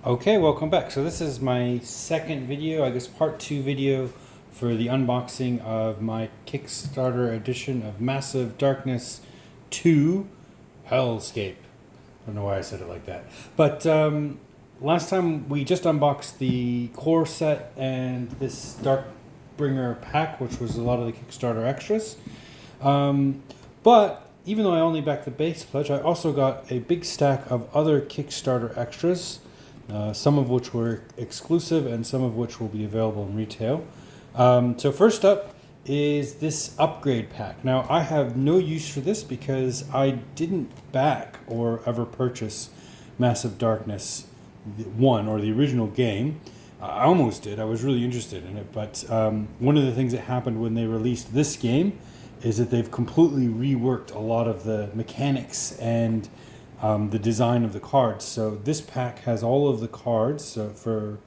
Okay, welcome back. So this is my second video, I guess part 2 video for the unboxing of my Kickstarter edition of Massive Darkness 2 Hellscape. I don't know why I said it like that. But last time we just unboxed the core set and this Darkbringer pack, which was a lot of the Kickstarter extras. But even though I only backed the base pledge, I also got a big stack of other Kickstarter extras. Some of which were exclusive and some of which will be available in retail. So first up is this upgrade pack. Now I have no use for this because I didn't back or ever purchase Massive Darkness 1 or the original game. I almost did. I was really interested in it, but one of the things that happened when they released this game is that they've completely reworked a lot of the mechanics and the design of the cards. So this pack has all of the cards for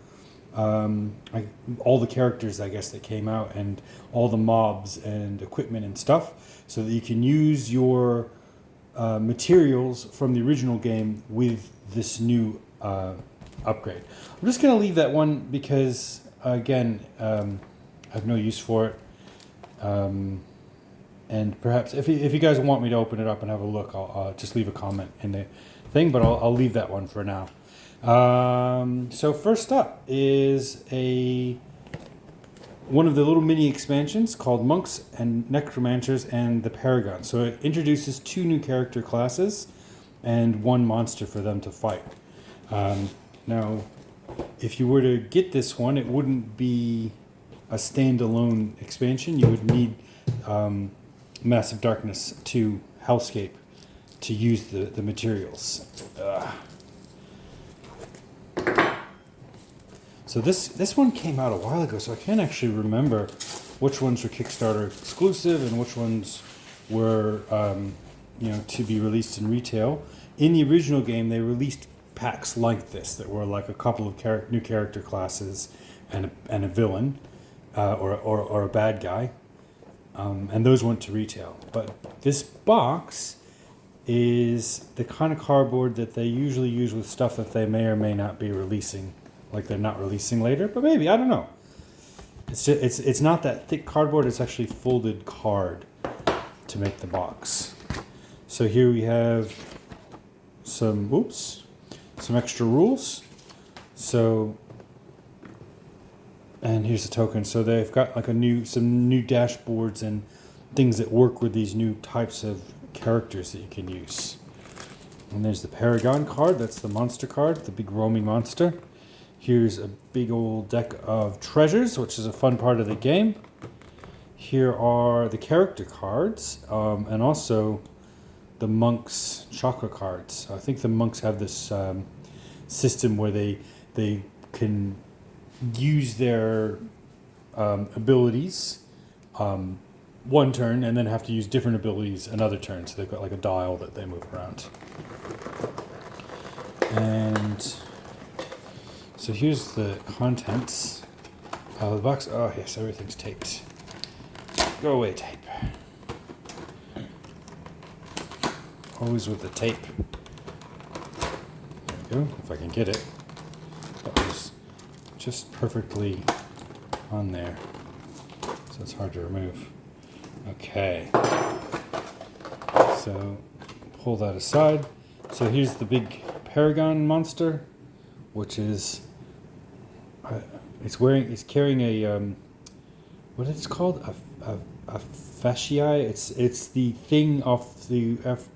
all the characters, I guess, that came out, and all the mobs and equipment and stuff, so that you can use your materials from the original game with this new upgrade. I'm just going to leave that one because, again, I have no use for it. And perhaps if you guys want me to open it up and have a look, I'll just leave a comment in the thing, but I'll leave that one for now. So first up is one of the little mini expansions called Monks and Necromancers and the Paragon. So it introduces 2 new character classes and 1 monster for them to fight. Now, if you were to get this one, it wouldn't be a standalone expansion. You would need Massive Darkness 2 Hellscape to use the materials. So this one came out a while ago, so I can't actually remember which ones were Kickstarter exclusive and which ones were to be released in retail. In the original game, they released packs like this that were like a couple of new character classes and a villain or a bad guy. And those went to retail. But this box is the kind of cardboard that they usually use with stuff that they may or may not be releasing, like they're not releasing later, but maybe, I don't know. It's not that thick cardboard, it's actually folded card to make the box. So here we have some extra rules. And here's the token. So they've got like some new dashboards and things that work with these new types of characters that you can use. And there's the Paragon card. That's the monster card, the big roaming monster. Here's a big old deck of treasures, which is a fun part of the game. Here are the character cards, and also the monks' chakra cards. I think the monks have this system where they can use their abilities one turn and then have to use different abilities another turn. So they've got like a dial that they move around. And so here's the contents of the box. Oh yes, everything's taped. Go away, tape. Always with the tape. There we go, if I can get it. That was just perfectly on there, so it's hard to remove. Okay, so pull that aside. So here's the big Paragon monster, which is it's carrying a what is it called, a fasciae. It's the thing off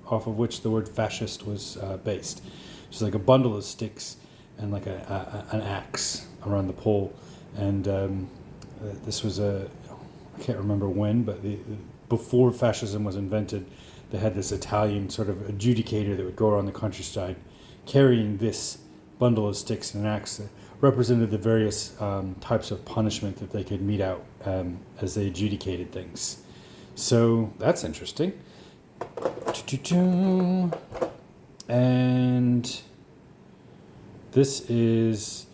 of which the word fascist was based. It's like a bundle of sticks and like an axe around the pole, and this was I can't remember when, but before fascism was invented, they had this Italian sort of adjudicator that would go around the countryside carrying this bundle of sticks and an axe that represented the various types of punishment that they could mete out as they adjudicated things. So that's interesting. And this is,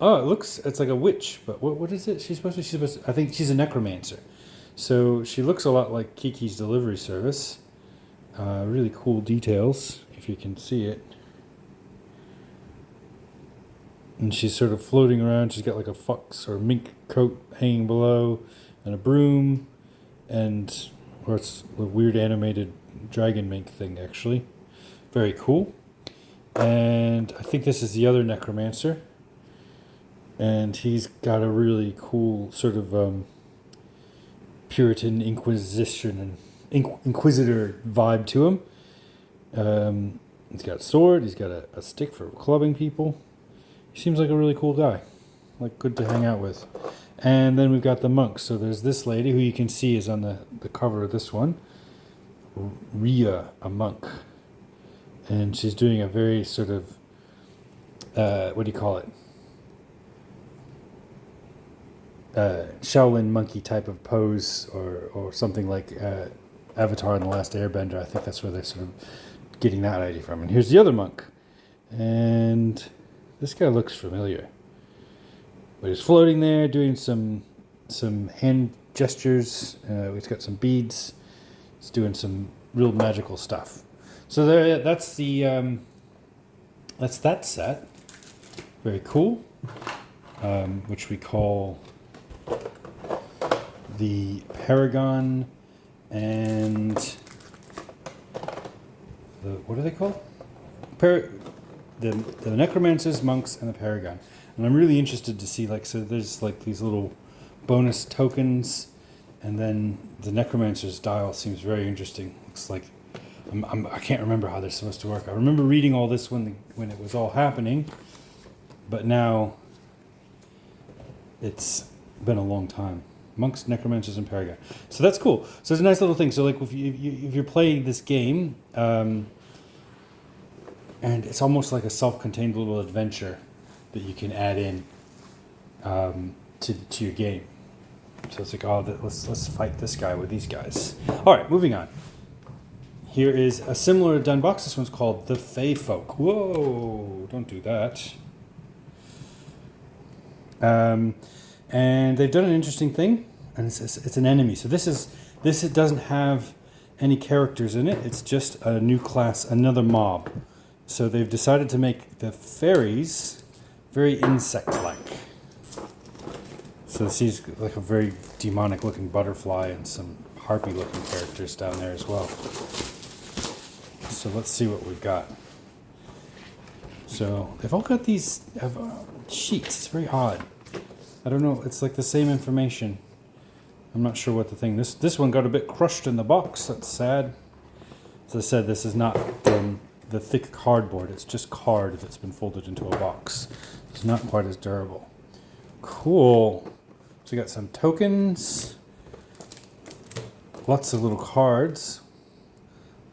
it's like a witch, but what is it? She's supposed to, I think she's a necromancer. So she looks a lot like Kiki's Delivery Service. Really cool details, if you can see it. And she's sort of floating around. She's got like a fox or mink coat hanging below, and a broom, or it's a weird animated dragon mink thing, actually. Very cool. And I think this is the other Necromancer. And he's got a really cool sort of Puritan Inquisition and Inquisitor vibe to him. He's got a sword. He's got a stick for clubbing people. He seems like a really cool guy. Like, good to hang out with. And then we've got the monks. So there's this lady who you can see is on the cover of this one. Rhea, a monk. And she's doing a very sort of, what do you call it? Shaolin monkey type of pose, or something like Avatar and the Last Airbender. I think that's where they're sort of getting that idea from. And here's the other monk. And this guy looks familiar. But he's floating there, doing some hand gestures. He's got some beads. He's doing some real magical stuff. So that's that set. Very cool. Which we call the Paragon and what are they called? The Necromancers, monks, and the Paragon. And I'm really interested to see, so there's these little bonus tokens, and then the Necromancer's dial seems very interesting. Looks like I can't remember how they're supposed to work. I remember reading all this when it was all happening, but now it's been a long time. Monks, Necromancers, and Paragon. So that's cool. So it's a nice little thing. So if you're playing this game, and it's almost like a self-contained little adventure that you can add in to your game. So it's like, let's fight this guy with these guys. All right, moving on. Here is a similar done box. This one's called the Faefolk. Whoa! Don't do that. And they've done an interesting thing, and it's an enemy. So it doesn't have any characters in it. It's just a new class, another mob. So they've decided to make the fairies very insect-like. So this is like a very demonic-looking butterfly and some harpy-looking characters down there as well. So let's see what we've got. So they've all got these sheets. It's very odd. I don't know. It's like the same information. I'm not sure what the thing. This one got a bit crushed in the box. That's sad. As I said, this is not the thick cardboard. It's just card that's been folded into a box. It's not quite as durable. Cool. So we got some tokens. Lots of little cards.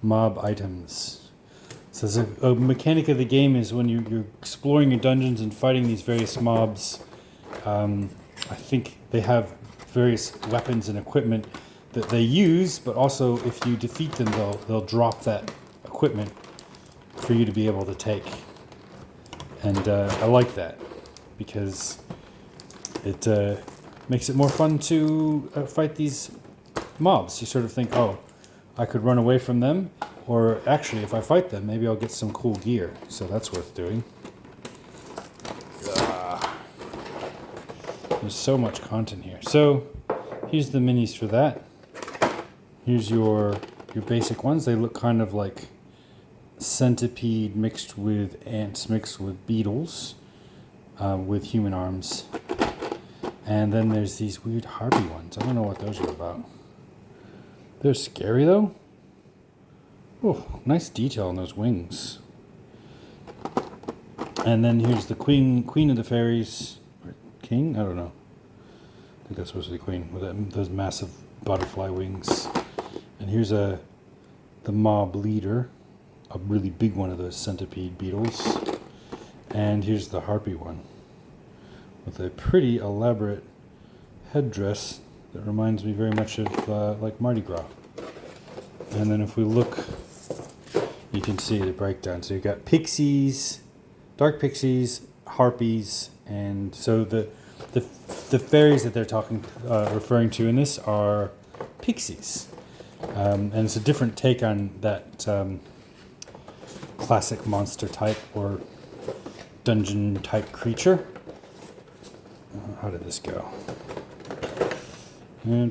Mob items. So a mechanic of the game is when you're exploring your dungeons and fighting these various mobs. I think they have various weapons and equipment that they use, but also if you defeat them, they'll drop that equipment for you to be able to take. And I like that because it makes it more fun to fight these mobs. You sort of think, oh, I could run away from them, or actually if I fight them, maybe I'll get some cool gear. So that's worth doing. There's so much content here. So here's the minis for that. Here's your basic ones. They look kind of like centipede mixed with ants mixed with beetles with human arms. And then there's these weird harpy ones. I don't know what those are about. They're scary though. Oh, nice detail on those wings. And then here's the queen of the fairies. Or king? I don't know. I think that's supposed to be queen with those massive butterfly wings. And here's the mob leader, a really big one of those centipede beetles. And here's the harpy one with a pretty elaborate headdress that reminds me very much of like Mardi Gras. And then if we look, you can see the breakdown. So you've got pixies, dark pixies, harpies, and so the fairies that they're referring to in this are pixies. And it's a different take on that classic monster type or dungeon type creature. How did this go? How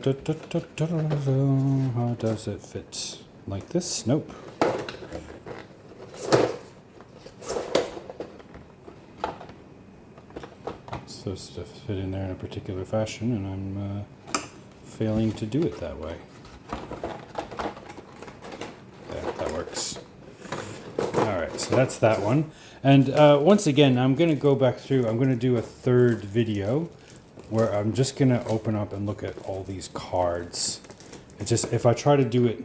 does it fit? Like this? Nope. It's supposed to fit in there in a particular fashion, and I'm failing to do it that way. Yeah, that works. Alright, so that's that one. And once again, I'm going to go back through, I'm going to do a third video where I'm just going to open up and look at all these cards. It's just, if I try to do it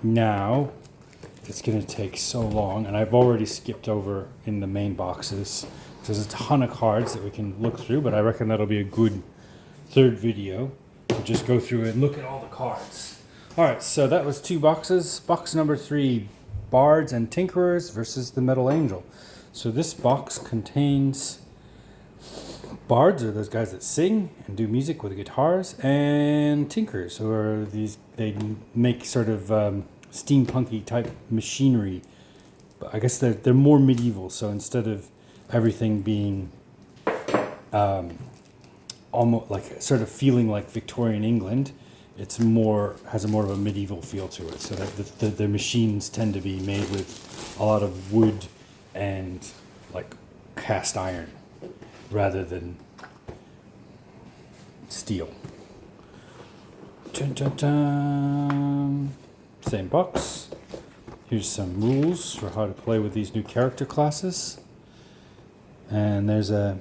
now, it's going to take so long, and I've already skipped over in the main boxes. There's a ton of cards that we can look through, but I reckon that'll be a good third video to just go through and look at all the cards. Alright, so that was 2 boxes. Box number 3, Bards and Tinkerers versus the Metal Angel. So this box contains bards, are those guys that sing and do music with guitars, and tinkerers, who are these, they make sort of steampunky type machinery. But I guess they're more medieval, so instead of everything being almost like sort of feeling like Victorian England, it's more, has a more of a medieval feel to it. So that the machines tend to be made with a lot of wood and like cast iron rather than steel. Dun, dun, dun. Same box. Here's some rules for how to play with these new character classes. And there's the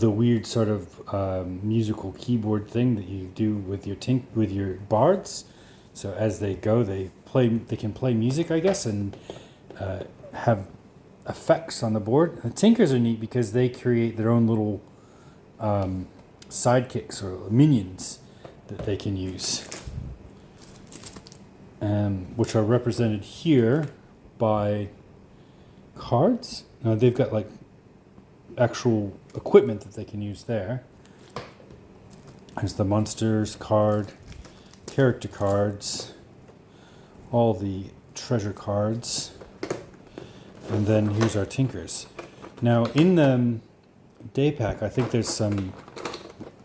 weird sort of musical keyboard thing that you do with your bards. So as they go, they can play music, I guess, and have effects on the board. The Tinkers are neat because they create their own little sidekicks or minions that they can use, which are represented here by cards. Now they've got like actual equipment that they can use there. There's the monsters card, character cards, all the treasure cards, and then here's our Tinkers. Now in the day pack, I think there's some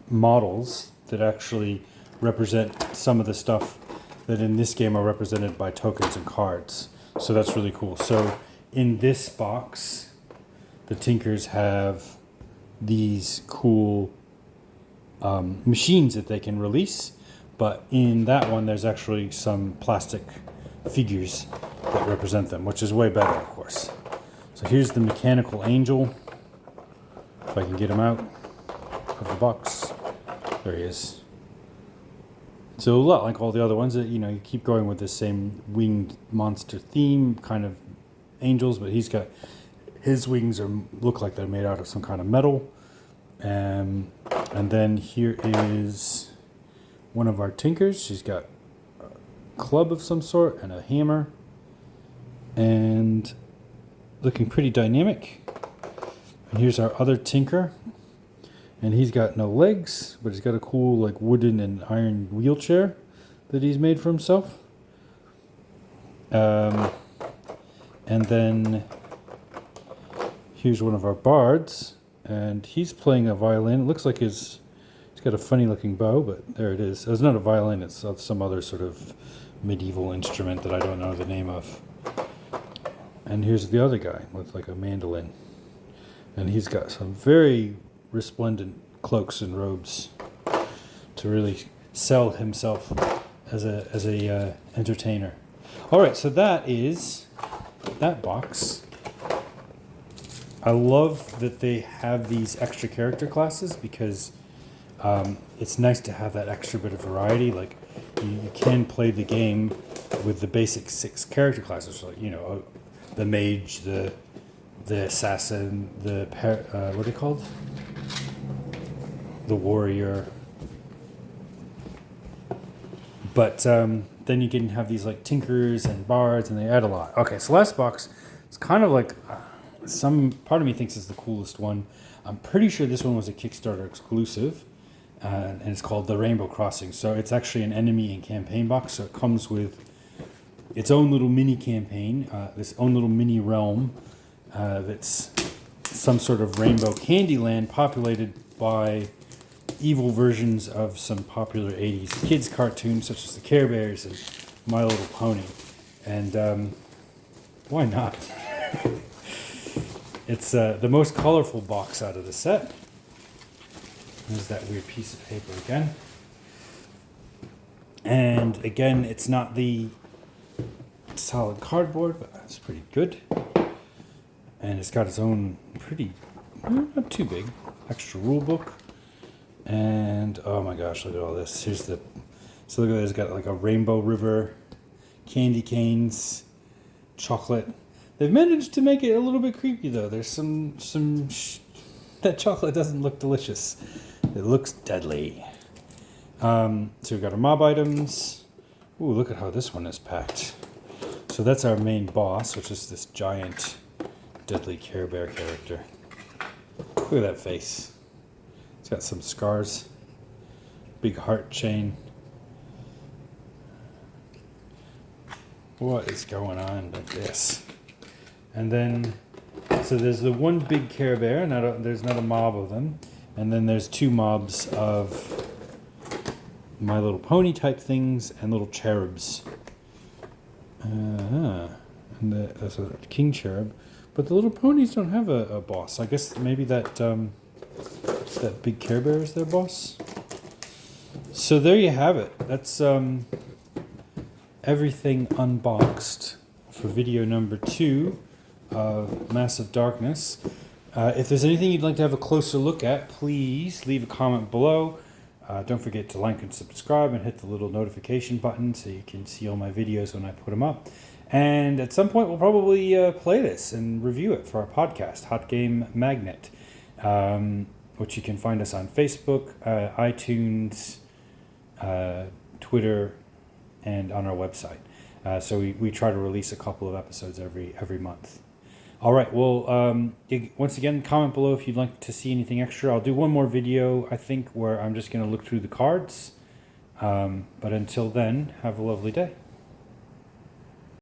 models that actually represent some of the stuff that in this game are represented by tokens and cards. So that's really cool. So in this box, the Tinkers have these cool machines that they can release, but in that one there's actually some plastic figures that represent them, which is way better, of course. So here's the mechanical angel. If I can get him out of the box. There he is. So a lot like all the other ones, that you keep going with the same winged monster theme, kind of angels, but he's got his wings look like they're made out of some kind of metal. And then here is one of our Tinkers. She's got a club of some sort and a hammer, and looking pretty dynamic. And here's our other Tinker, and he's got no legs, but he's got a cool like wooden and iron wheelchair that he's made for himself. And then here's one of our bards, and he's playing a violin. It looks like he's got a funny looking bow, but there it is. It's not a violin, it's some other sort of medieval instrument that I don't know the name of. And here's the other guy with like a mandolin, and he's got some very resplendent cloaks and robes to really sell himself as a entertainer. All right, so that is that box. I love that they have these extra character classes because it's nice to have that extra bit of variety. Like you can play the game with the basic 6 character classes, like the mage, the assassin, what are they called? The warrior. But then you can have these like Tinkers and Bards, and they add a lot. Okay, so last box, it's kind of like some part of me thinks it's the coolest one. I'm pretty sure this one was a Kickstarter exclusive, and it's called the Rainbow Crossing. So it's actually an enemy and campaign box. So it comes with its own little mini campaign, this own little mini realm that's some sort of rainbow candy land populated by evil versions of some popular 80s kids cartoons such as the Care Bears and My Little Pony. And why not? It's the most colorful box out of the set. There's that weird piece of paper again. And again, it's not the solid cardboard, but that's pretty good. And it's got its own pretty, not too big, extra rule book. And oh my gosh, look at all this. So look at this, it's got like a rainbow river, candy canes, chocolate. They've managed to make it a little bit creepy though. There's that chocolate doesn't look delicious. It looks deadly. So we've got our mob items. Ooh, look at how this one is packed. So that's our main boss, which is this giant, deadly Care Bear character. Look at that face. It's got some scars. Big heart chain. What is going on with this? And then, so there's the one big Care Bear, there's not a mob of them. And then there's two mobs of My Little Pony type things and little cherubs. And that's a king cherub. But the little ponies don't have a boss. I guess maybe that big Care Bear is their boss. So there you have it. That's everything unboxed for video number 2 of Massive Darkness. If there's anything you'd like to have a closer look at, please leave a comment below. Don't forget to like and subscribe and hit the little notification button so you can see all my videos when I put them up. And at some point we'll probably play this and review it for our podcast, Hot Game Magnet, which you can find us on Facebook, iTunes, Twitter, and on our website. So we try to release a couple of episodes every month. All right, well, once again, comment below if you'd like to see anything extra. I'll do one more video, I think, where I'm just going to look through the cards. But until then, have a lovely day.